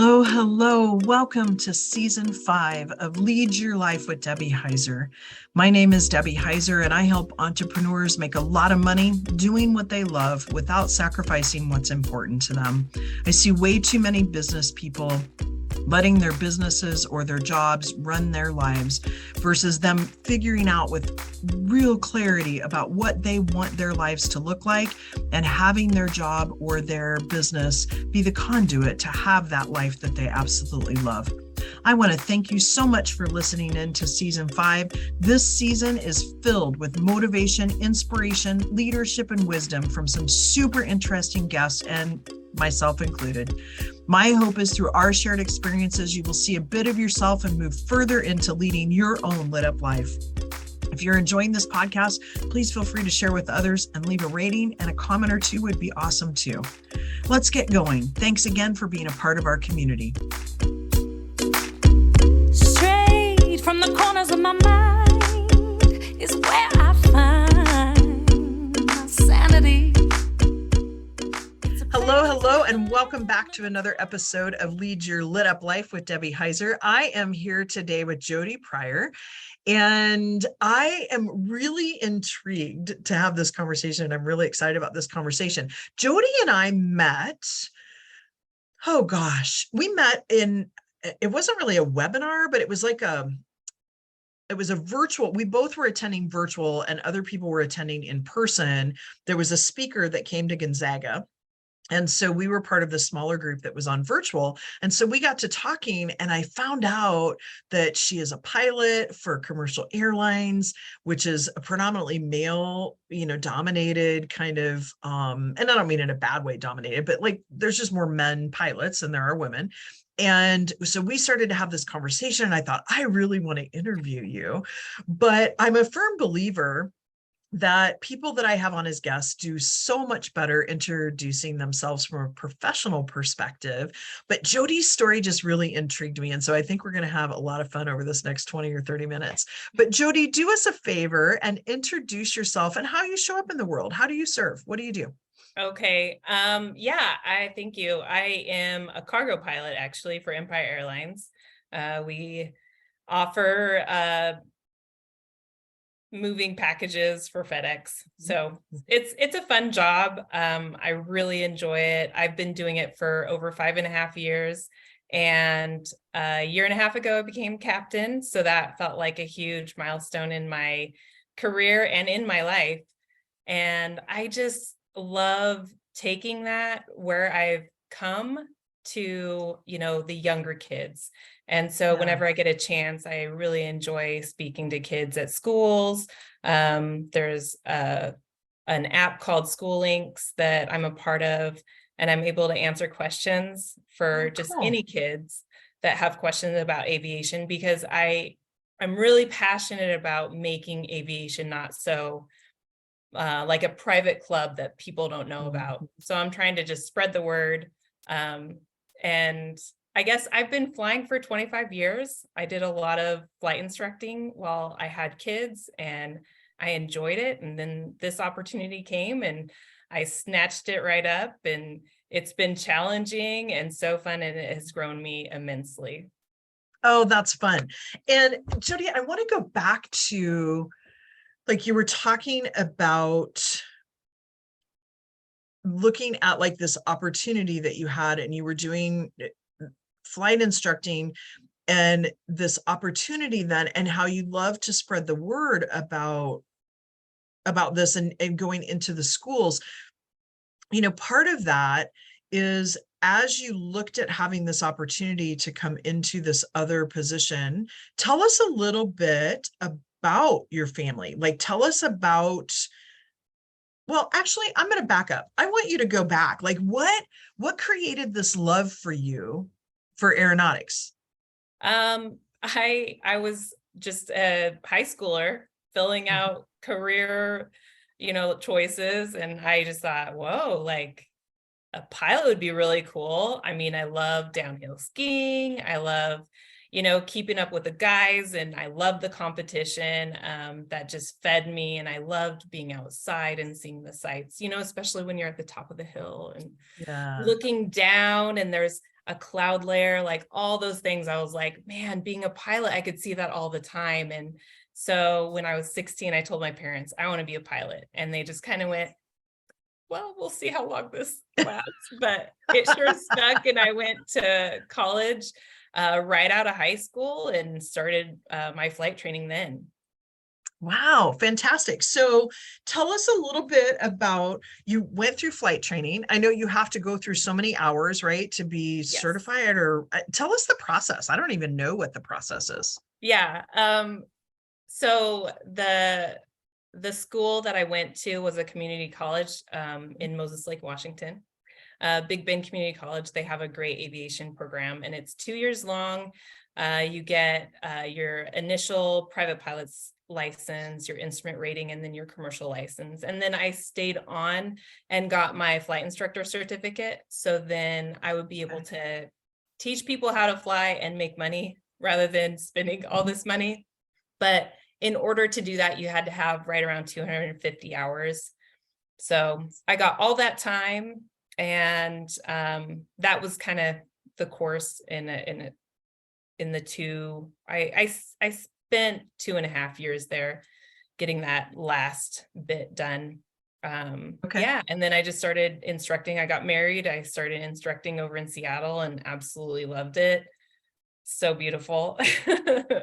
Hello, hello. Welcome to season 5 of Lead Your Life with Debbie Heiser. My name is Debbie Heiser, and I help entrepreneurs make a lot of money doing what they love without sacrificing what's important to them. I see way too many business people letting their businesses or their jobs run their lives versus them figuring out with real clarity about what they want their lives to look like and having their job or their business be the conduit to have that life that they absolutely love. I want to thank you so much for listening in to season 5. This season is filled with motivation, inspiration, leadership, and wisdom from some super interesting guests, and myself included. My hope is through our shared experiences, you will see a bit of yourself and move further into leading your own lit up life. If you're enjoying this podcast, please feel free to share with others and leave a rating, and a comment or two would be awesome too. Let's get going. Thanks again for being a part of our community. Straight from the corners of my mind is where I find my sanity. Hello, and welcome back to another episode of Lead Your Lit Up Life with Debbie Heiser. I am here today with Jody Prior, and I am really intrigued to have this conversation, and I'm really excited about this conversation. Jody and I met, we met in, it wasn't really a webinar, but it was like it was a virtual, we both were attending virtual and other people were attending in person. There was a speaker that came to Gonzaga. And so we were part of the smaller group that was on virtual. And so we got to talking, and I found out that she is a pilot for commercial airlines, which is a predominantly male, dominated kind of, and I don't mean in a bad way dominated, but like there's just more men pilots than there are women. And so we started to have this conversation, and I thought, I really want to interview you, but I'm a firm believer that people that I have on as guests do so much better introducing themselves from a professional perspective. But Jody's story just really intrigued me. And so I think we're going to have a lot of fun over this next 20 or 30 minutes. But Jody, do us a favor and introduce yourself and how you show up in the world. How do you serve? What do you do? Okay. I thank you. I am a cargo pilot actually for Empire Airlines. We offer moving packages for FedEx. So it's a fun job. I really enjoy it. I've been doing it for over 5.5 years. And a year and a half ago, I became captain. So that felt like a huge milestone in my career and in my life. And I just love taking that where I've come to, the younger kids. And so whenever I get a chance, I really enjoy speaking to kids at schools. There's an app called School Links that I'm a part of, and I'm able to answer questions for just any kids that have questions about aviation, because I'm really passionate about making aviation not so like a private club that people don't know about. So I'm trying to just spread the word. And I guess I've been flying for 25 years. I did a lot of flight instructing while I had kids, and I enjoyed it. And then this opportunity came, and I snatched it right up, and it's been challenging and so fun, and it has grown me immensely. Oh, that's fun. And Jody, I want to go back to, like, you were talking about looking at like this opportunity that you had, and you were doing flight instructing and this opportunity then, and how you love to spread the word about this and going into the schools. Part of that is, as you looked at having this opportunity to come into this other position, tell us a little bit about your family. Like, tell us about, well, actually, I'm going to back up. I want you to go back. Like, what created this love for you for aeronautics? I was just a high schooler filling out career, choices. And I just thought, whoa, like a pilot would be really cool. I mean, I love downhill skiing. I love, keeping up with the guys, and I love the competition that just fed me. And I loved being outside and seeing the sights, especially when you're at the top of the hill and looking down, and there's a cloud layer, like all those things. I was like, man, being a pilot, I could see that all the time. And so when I was 16, I told my parents, I want to be a pilot. And they just kind of went, well, we'll see how long this lasts, but it sure stuck. And I went to college right out of high school and started my flight training then. Wow, fantastic. So tell us a little bit about, you went through flight training. I know you have to go through so many hours, right, to be certified, or tell us the process. I don't even know what the process is. Yeah. So the school that I went to was a community college in Moses Lake, Washington. Big Bend Community College. They have a great aviation program, and it's 2 years long. You get your initial private pilot's license, your instrument rating, and then your commercial license. And then I stayed on and got my flight instructor certificate. So then I would be able to teach people how to fly and make money rather than spending all this money. But in order to do that, you had to have right around 250 hours. So I got all that time, and that was kind of the course in the two. I spent 2.5 years there getting that last bit done. Yeah, and then I just started instructing. I got married. I started instructing over in Seattle and absolutely loved it. So beautiful.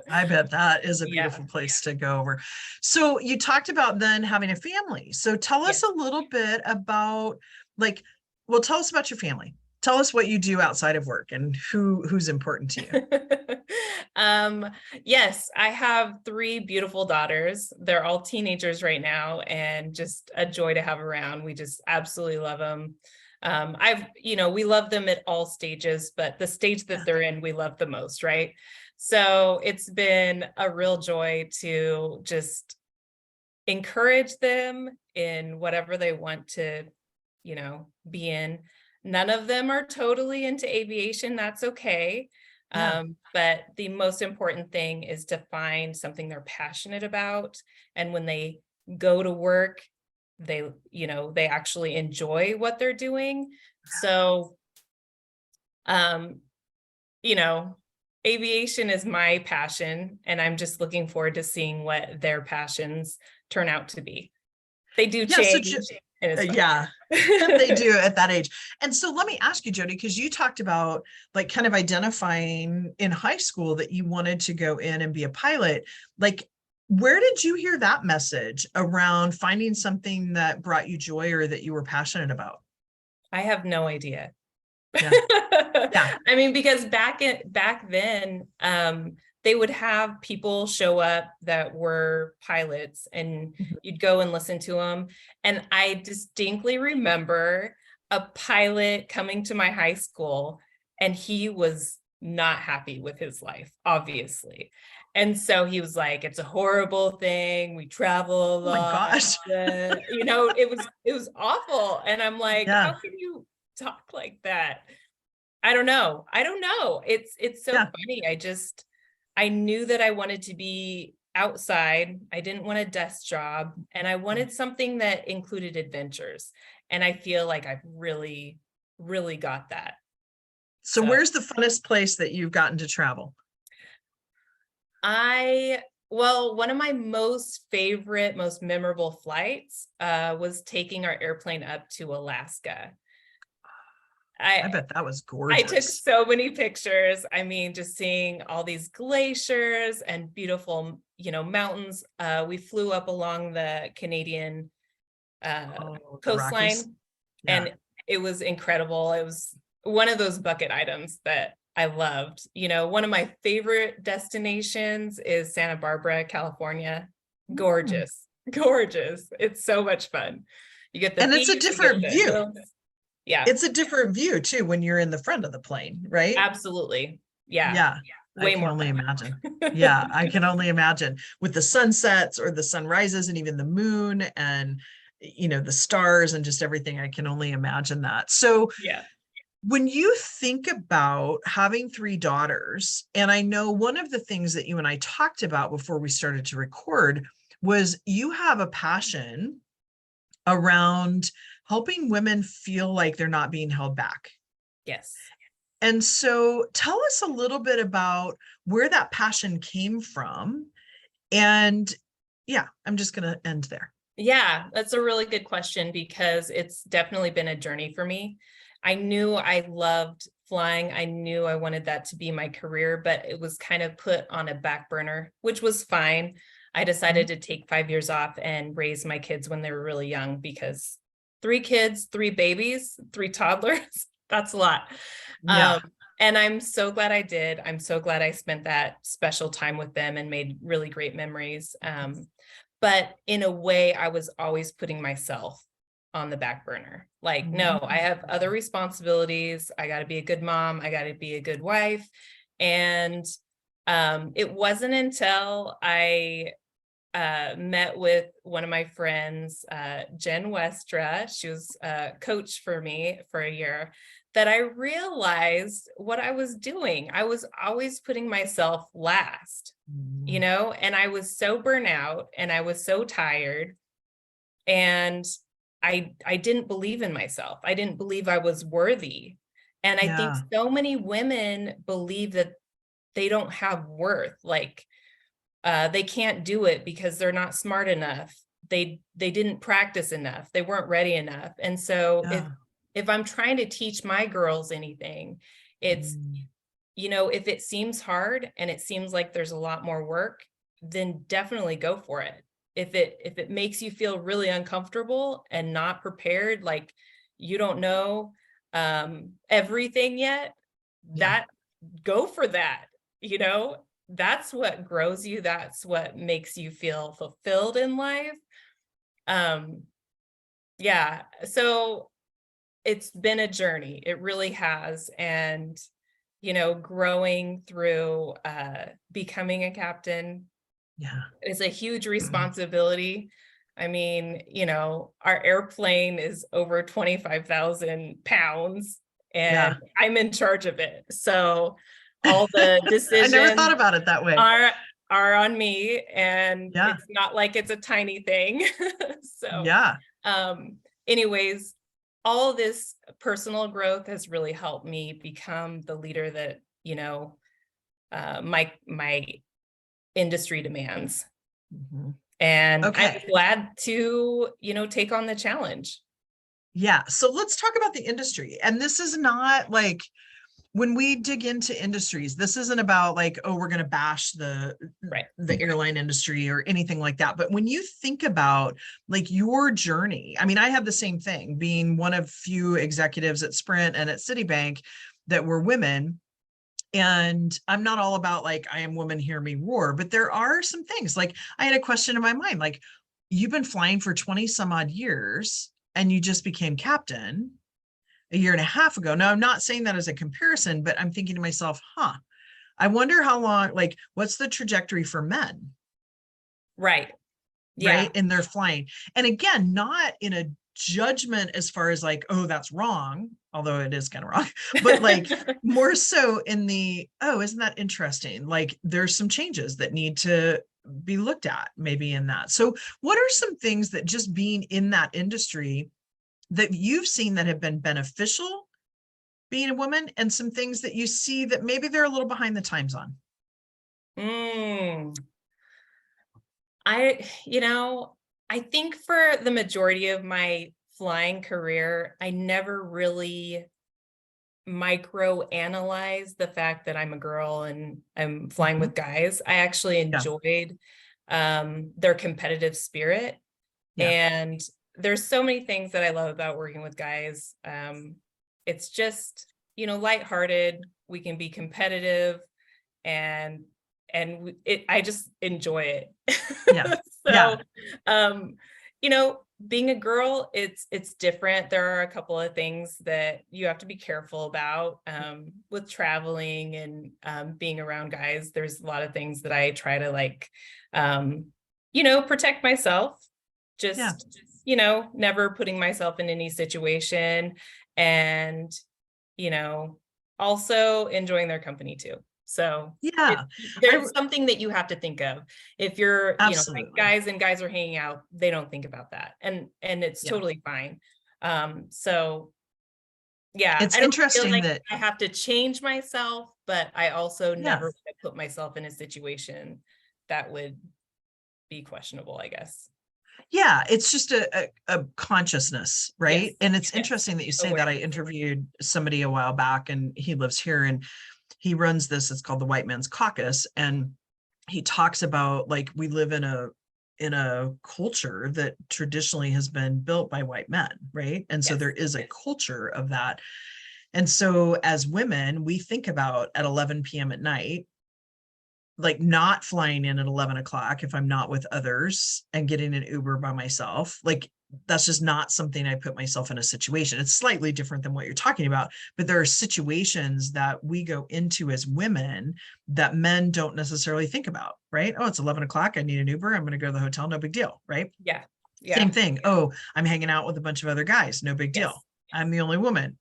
I bet that is a beautiful place to go over. So you talked about then having a family. So tell us a little bit about, like, well, tell us about your family. Tell us what you do outside of work and who's important to you. Yes, I have 3 beautiful daughters. They're all teenagers right now and just a joy to have around. We just absolutely love them. We love them at all stages, but the stage that they're in, we love the most, right? So it's been a real joy to just encourage them in whatever they want to, be in. None of them are totally into aviation. That's okay. But the most important thing is to find something they're passionate about. And when they go to work, they actually enjoy what they're doing. So, aviation is my passion, and I'm just looking forward to seeing what their passions turn out to be. They do change. They do at that age. And so let me ask you, Jody, because you talked about like kind of identifying in high school that you wanted to go in and be a pilot. Like, where did you hear that message around finding something that brought you joy or that you were passionate about? I have no idea. Yeah. I mean, because back then, they would have people show up that were pilots, and you'd go and listen to them. And I distinctly remember a pilot coming to my high school, and he was not happy with his life, obviously. And so he was like, it's a horrible thing. We travel a lot. Oh my gosh. It was awful. And I'm like, how can you talk like that? I don't know. It's so funny. I knew that I wanted to be outside. I didn't want a desk job, and I wanted something that included adventures. And I feel like I've really, really got that. So where's the funnest place that you've gotten to travel? One of my most favorite, most memorable flights was taking our airplane up to Alaska. I bet that was gorgeous. I took so many pictures. I mean, just seeing all these glaciers and beautiful, mountains. We flew up along the Canadian coastline, and it was incredible. It was one of those bucket items that I loved. One of my favorite destinations is Santa Barbara, California. Gorgeous. It's so much fun. You get and it's a different view. It's a different view too when you're in the front of the plane, right? Absolutely. Yeah. I can only imagine. I can only imagine with the sunsets or the sunrises and even the moon and the stars and just everything. I can only imagine that. So when you think about having 3 daughters, and I know one of the things that you and I talked about before we started to record was you have a passion around helping women feel like they're not being held back. Yes. And so tell us a little bit about where that passion came from. And yeah, I'm just going to end there. Yeah, that's a really good question because it's definitely been a journey for me. I knew I loved flying. I knew I wanted that to be my career, but it was kind of put on a back burner, which was fine. I decided to take 5 years off and raise my kids when they were really young because 3 kids, 3 babies, 3 toddlers, that's a lot. Yeah. And I'm so glad I did. I'm so glad I spent that special time with them and made really great memories. But in a way, I was always putting myself on the back burner. Like, no, I have other responsibilities. I got to be a good mom. I got to be a good wife. And it wasn't until I met with one of my friends, Jen Westra, she was a coach for me for a year, that I realized what I was doing. I was always putting myself last, you know, and I was so burnt out and I was so tired. And I didn't believe in myself. I didn't believe I was worthy. And I think so many women believe that they don't have worth. Like, they can't do it because they're not smart enough. They didn't practice enough. They weren't ready enough. And so if I'm trying to teach my girls anything, it's, you know, if it seems hard and it seems like there's a lot more work, then definitely go for it. If it makes you feel really uncomfortable and not prepared, like you don't know everything yet, that go for that, you know. That's what grows you. That's what makes you feel fulfilled in life. Yeah. So it's been a journey. It really has. And, you know, growing through becoming a captain is a huge responsibility. I mean, you know, our airplane is over 25,000 pounds and I'm in charge of it. So all the decisions I never thought about it that way. Are on me, and it's not like it's a tiny thing. So anyways, all this personal growth has really helped me become the leader that, you know, my industry demands. And I'm glad to, you know, take on the challenge. Yeah. So let's talk about the industry. And this is not like, when we dig into industries, this isn't about like, oh, we're going to bash the airline industry or anything like that. But when you think about like your journey, I mean, I had the same thing, being one of few executives at Sprint and at Citibank that were women. And I'm not all about like, I am woman, hear me roar, but there are some things like I had a question in my mind, like, you've been flying for 20 some odd years and you just became captain a year and a half ago. Now, I'm not saying that as a comparison, but I'm thinking to myself, I wonder how long, like, what's the trajectory for men? Right. Yeah. Right. And they're flying. And again, not in a judgment as far as like, oh, that's wrong, although it is kind of wrong, but like more so in the, oh, isn't that interesting? Like there's some changes that need to be looked at maybe in that. So what are some things that just being in that industry that you've seen that have been beneficial being a woman, and some things that you see that maybe they're a little behind the times on? I think for the majority of my flying career, I never really micro-analyzed the fact that I'm a girl and I'm flying with guys. I actually enjoyed their competitive spirit. And there's so many things that I love about working with guys. It's just, you know, lighthearted. We can be competitive, and I just enjoy it. You know, being a girl, it's different. There are a couple of things that you have to be careful about with traveling and being around guys. There's a lot of things that I try to like, you know, protect myself. Just you know, never putting myself in any situation, and, you know, also enjoying their company too. So there's something that you have to think of. If you're, you know, like guys are hanging out, they don't think about that. And it's totally fine. So Yeah, It's I don't feel interesting like that, I have to change myself, but I also yeah, never want to put myself in a situation that would be questionable, I guess. yeah, it's just a consciousness, Yes, right? And it's yes. interesting that you say that. I Awareness. interviewed somebody a while back, and he lives here, and he runs this, it's called the White Man's Caucus. And he talks about, like, we live in a culture that traditionally has been built by white men, right? And so Yes. there is a culture of that. And so as women, we think about at 11 p.m. at night, like not flying in at 11 o'clock if I'm not with others and getting an Uber by myself. Like, that's just not something I put myself in a situation. It's slightly different than what you're talking about, but there are situations that we go into as women that men don't necessarily think about, right? Oh, it's 11 o'clock. I need an Uber. I'm going to go to the hotel. No big deal, right? Yeah. Same Yeah. thing. Oh, I'm hanging out with a bunch of other guys. No big Yes. deal. I'm the only woman.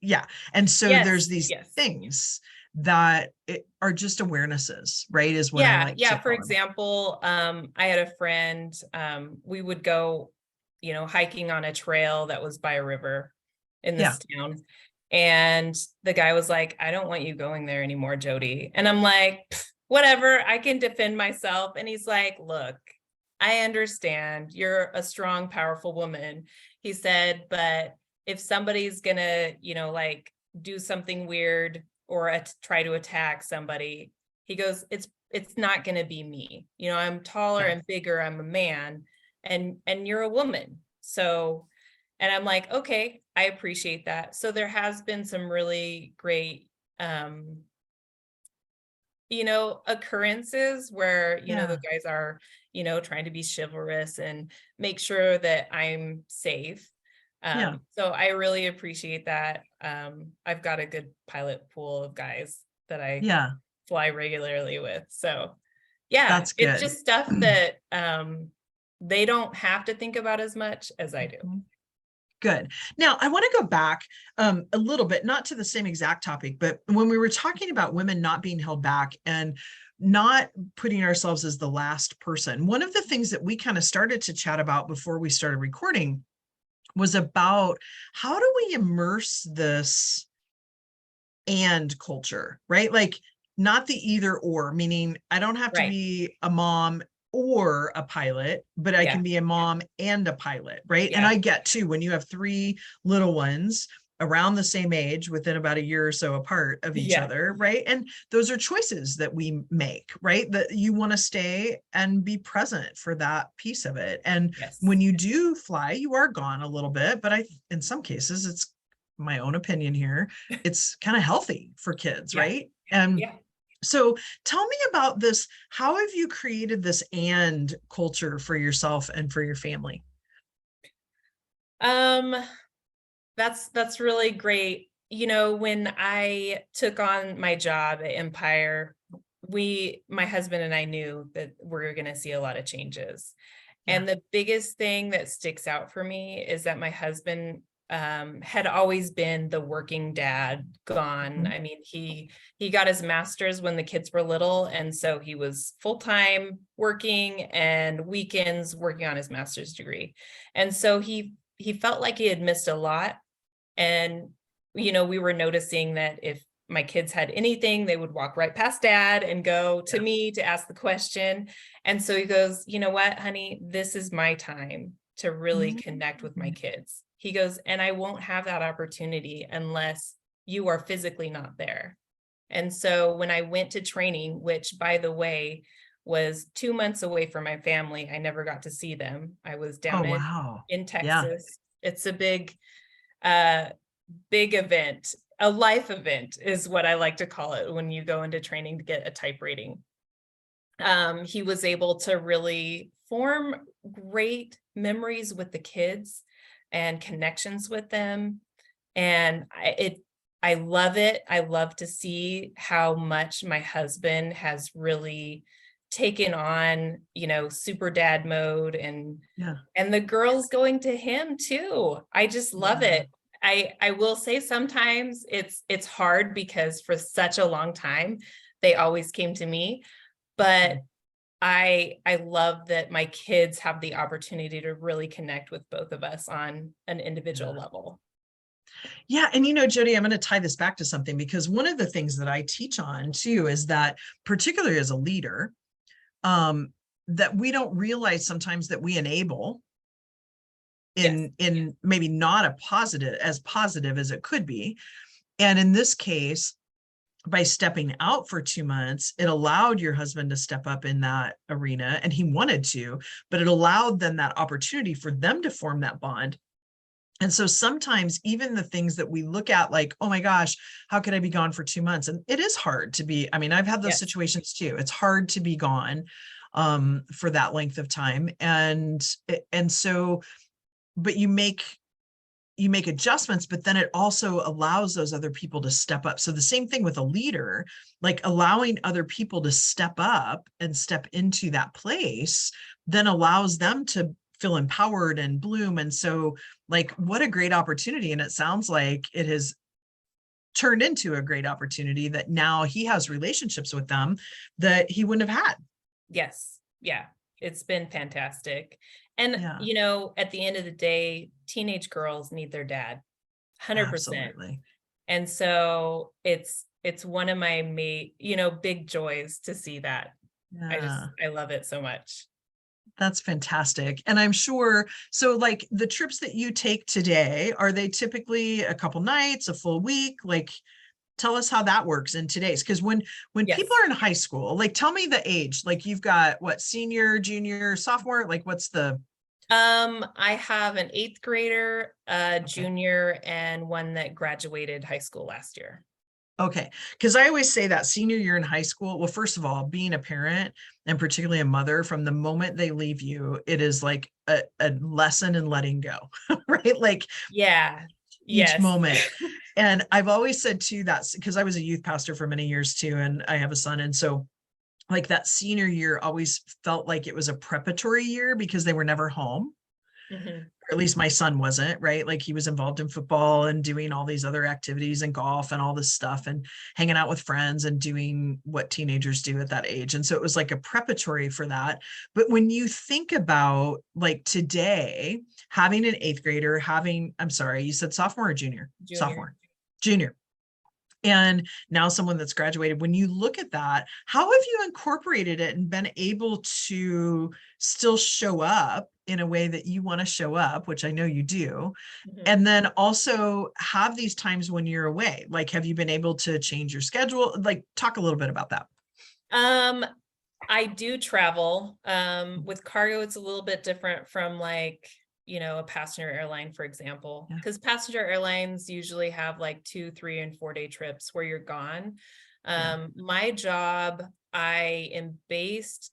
Yeah. And so there's Yes. these Yes. things that are just awarenesses, right? Is what I Yeah. like to Yeah. For call them. example, I had a friend, we would go, hiking on a trail that was by a river in Yeah. this town. And the guy was like, I don't want you going there anymore, Jody. And I'm like, whatever, I can defend myself. And he's like, look, I understand you're a strong, powerful woman. He said, but if somebody's gonna, like do something weird or try to attack somebody, he goes, it's not gonna be me. I'm taller Yeah. and bigger. I'm a man, and you're a woman. So, and I'm like, okay, I appreciate that. So there has been some really great occurrences where, Yeah. the guys are, trying to be chivalrous and make sure that I'm safe. Yeah. So I really appreciate that. I've got a good pilot pool of guys that I Yeah. fly regularly with. So yeah, That's it's good. just stuff that they don't have to think about as much as I do. Good. Now, I want to go back a little bit, not to the same exact topic, but when we were talking about women not being held back and not putting ourselves as the last person, one of the things that we kind of started to chat about before we started recording was about how do we immerse this and culture, right? Like, not the either or, meaning I don't have to Right. be a mom or a pilot, but I Yeah. can be a mom and a pilot, right? And Yeah. I get too, when you have three little ones around the same age within about a year or so apart of each Yeah. other, right? And those are choices that we make, right? That you want to stay and be present for that piece of it. And Yes. when you do fly, you are gone a little bit, but in some cases, it's my own opinion here, it's kind of healthy for kids, Yeah. right? And Yeah. so tell me about this. How have you created this and culture for yourself and for your family? That's really great. When I took on my job at Empire, my husband and I knew that we're going to see a lot of changes. Yeah. And the biggest thing that sticks out for me is that my husband had always been the working dad gone. Mhm. I mean, he got his master's when the kids were little, and so he was full-time working and weekends working on his master's degree. And so he felt like he had missed a lot. And we were noticing that if my kids had anything, they would walk right past dad and go to me to ask the question. And so he goes, you know what, honey, this is my time to really connect with my kids. He goes, and I won't have that opportunity unless you are physically not there. And so when I went to training, which, by the way, was 2 months away from my family, I never got to see them. I was Oh, down wow. in Yeah. Texas. It's a big event. A life event is what I like to call it when you go into training to get a type rating. He was able to really form great memories with the kids and connections with them. And I love it. I love to see how much my husband has really taken on, super dad mode, and the girls going to him too. I just love it. I will say sometimes it's hard because for such a long time, they always came to me, but I love that my kids have the opportunity to really connect with both of us on an individual level. Yeah. And, Jody, I'm going to tie this back to something, because one of the things that I teach on too is that, particularly as a leader, that we don't realize sometimes that we enable Yes. in maybe not as positive as it could be. And in this case, by stepping out for 2 months, it allowed your husband to step up in that arena, and he wanted to, but it allowed them that opportunity for them to form that bond. And so sometimes even the things that we look at like, oh my gosh, how could I be gone for 2 months? And it is hard to be, I mean, I've had those Yes. situations too. It's hard to be gone for that length of time. And so, but you make adjustments, but then it also allows those other people to step up. So the same thing with a leader, like allowing other people to step up and step into that place, then allows them to feel empowered and bloom. And so, like, what a great opportunity. And it sounds like it has turned into a great opportunity that now he has relationships with them that he wouldn't have had. Yes. Yeah. It's been fantastic. And, Yeah. at the end of the day, teenage girls need their dad, 100%. Absolutely. And so it's one of my big joys to see that. Yeah. I love it so much. That's fantastic. And I'm sure, so like the trips that you take today, are they typically a couple nights, a full week? Like, tell us how that works in today's, because when Yes. people are in high school, like, tell me the age, like you've got what, senior, junior, sophomore, like what's the I have an 8th grader, a Okay. junior, and one that graduated high school last year. Okay. Because I always say that senior year in high school, well, first of all, being a parent and particularly a mother, from the moment they leave you, it is like a lesson in letting go, right? Like Yeah. each Yes. moment. And I've always said too, that's because I was a youth pastor for many years too, and I have a son. And so like that senior year always felt like it was a preparatory year because they were never home. Mhm. Or at least my son wasn't, right? Like he was involved in football and doing all these other activities and golf and all this stuff and hanging out with friends and doing what teenagers do at that age. And so it was like a preparatory for that. But when you think about like today, having an 8th grader, I'm sorry, you said sophomore or junior? Junior. Junior. And now someone that's graduated, when you look at that, how have you incorporated it and been able to still show up in a way that you want to show up, which I know you do, Mhm. and then also have these times when you're away? Like, have you been able to change your schedule? Like, talk a little bit about that. I do travel. With cargo, it's a little bit different from like, a passenger airline, for example, Yeah. because passenger airlines usually have like 2, 3, and 4-day trips where you're gone. Yeah. My job, I am based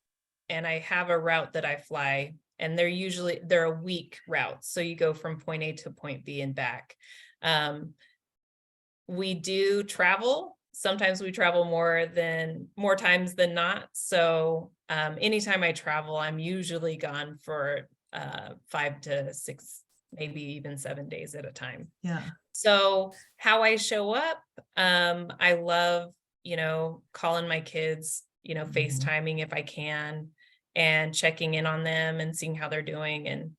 and I have a route that I fly, and they're a week routes. So you go from point A to point B and back. We do travel. Sometimes we travel more times than not. So anytime I travel, I'm usually gone for 5 to 6, maybe even 7 days at a time. Yeah. So how I show up, I love, calling my kids, FaceTiming if I can, and checking in on them and seeing how they're doing, and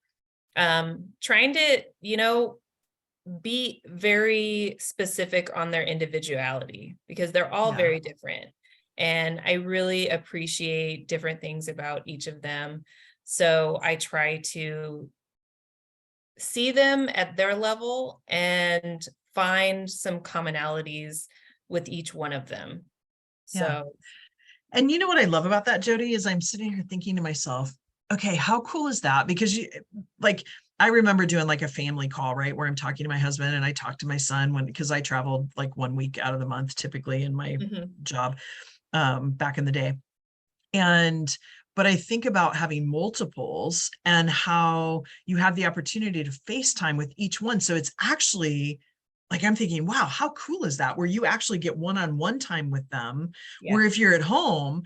trying to, be very specific on their individuality, because they're all Yeah. very different. And I really appreciate different things about each of them. So I try to see them at their level and find some commonalities with each one of them. Yeah. So And you know what I love about that, Jody, is I'm sitting here thinking to myself, okay, how cool is that? Because like, I remember doing like a family call, right, where I'm talking to my husband and I talked to my son because I traveled like 1 week out of the month, typically in my job back in the day. But I think about having multiples and how you have the opportunity to FaceTime with each one. So it's actually like, I'm thinking, wow, how cool is that? Where you actually get one-on-one time with them. yeah. Where if you're at home,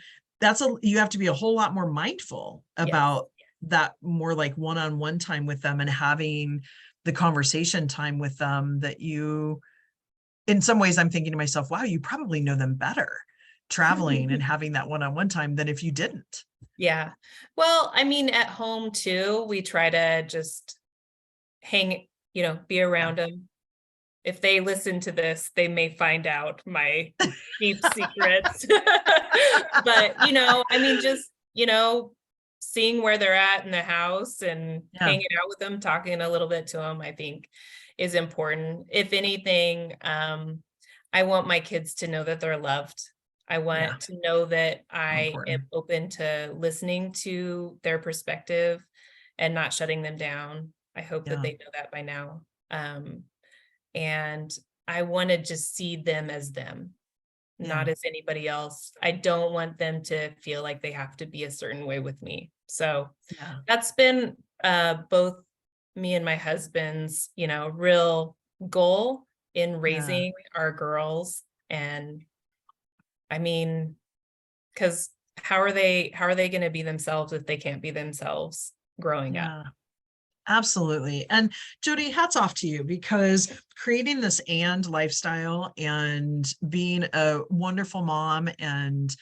you have to be a whole lot more mindful about that, more like one-on-one time with them and having the conversation time with them that you, in some ways, I'm thinking to myself, wow, you probably know them better traveling and having that one-on-one time than if you didn't. Yeah. Well, I mean, at home too, we try to just hang, be around them. if they listen to this, they may find out my deep secrets. But, I mean, just, seeing where they're at in the house and hanging out with them, talking a little bit to them, I think is important. If anything, I want my kids to know that they're loved. I want to know that I am open to listening to their perspective and not shutting them down. I hope that they know that by now. And I want to just see them as them, not as anybody else. I don't want them to feel like they have to be a certain way with me. So that's been both me and my husband's, real goal in raising our girls. And I mean, because how are they going to be themselves if they can't be themselves growing up? Absolutely. And Jody, hats off to you, because creating this and lifestyle and being a wonderful mom and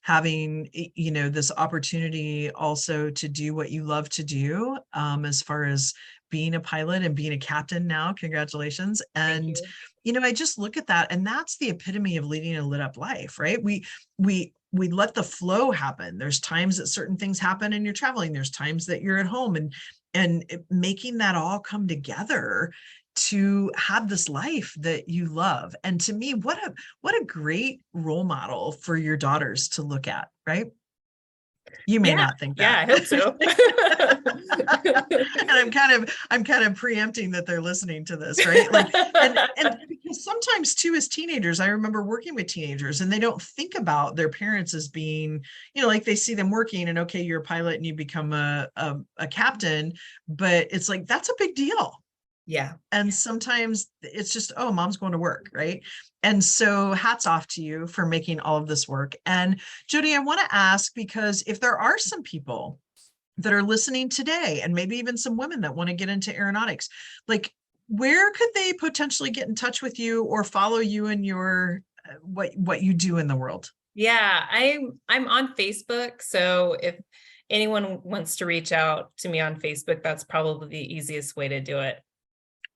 having, this opportunity also to do what you love to do, as far as being a pilot and being a captain now, congratulations. And, I just look at that, and that's the epitome of leading a lit up life, right? We let the flow happen. There's times that certain things happen and you're traveling. There's times that you're at home, and making that all come together to have this life that you love. And to me, what a great role model for your daughters to look at, right? You may not think that. Yeah, I hope so. And I'm kind of preempting that they're listening to this, right? And because sometimes too, as teenagers, I remember working with teenagers, and they don't think about their parents as being, like they see them working, and okay, you're a pilot and you become a captain, but it's like, that's a big deal. Yeah. And sometimes it's just, oh, mom's going to work, right? And so hats off to you for making all of this work. And Jody, I want to ask, because if there are some people that are listening today, and maybe even some women that want to get into aeronautics, like, where could they potentially get in touch with you or follow you in your what you do in the world? Yeah, I'm on Facebook. So if anyone wants to reach out to me on Facebook, that's probably the easiest way to do it.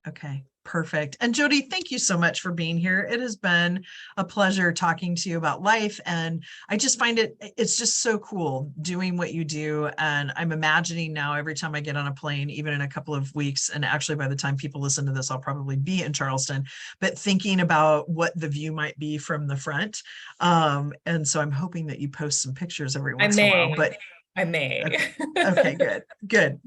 Okay, perfect. And Jody, thank you so much for being here. It has been a pleasure talking to you about life. And I just find it's just so cool doing what you do. And I'm imagining now, every time I get on a plane, even in a couple of weeks, and actually by the time people listen to this, I'll probably be in Charleston, but thinking about what the view might be from the front. And so I'm hoping that you post some pictures every once in a while. But I may. Okay, good.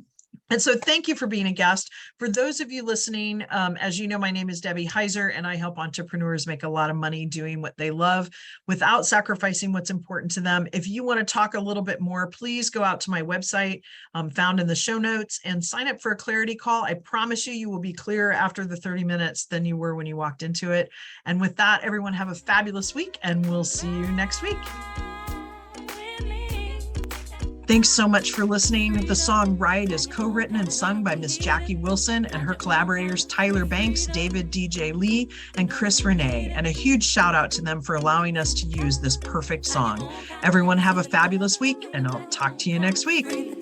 And so thank you for being a guest. For those of you listening, as you know, my name is Debbie Heiser, and I help entrepreneurs make a lot of money doing what they love without sacrificing what's important to them. If you want to talk a little bit more, please go out to my website, found in the show notes, and sign up for a clarity call. I promise you will be clearer after the 30 minutes than you were when you walked into it. And with that, everyone have a fabulous week, and we'll see you next week. Thanks so much for listening. The song Ride is co-written and sung by Miss Jackie Wilson and her collaborators Tyler Banks, David DJ Lee, and Chris Renee. And a huge shout out to them for allowing us to use this perfect song. Everyone have a fabulous week, and I'll talk to you next week.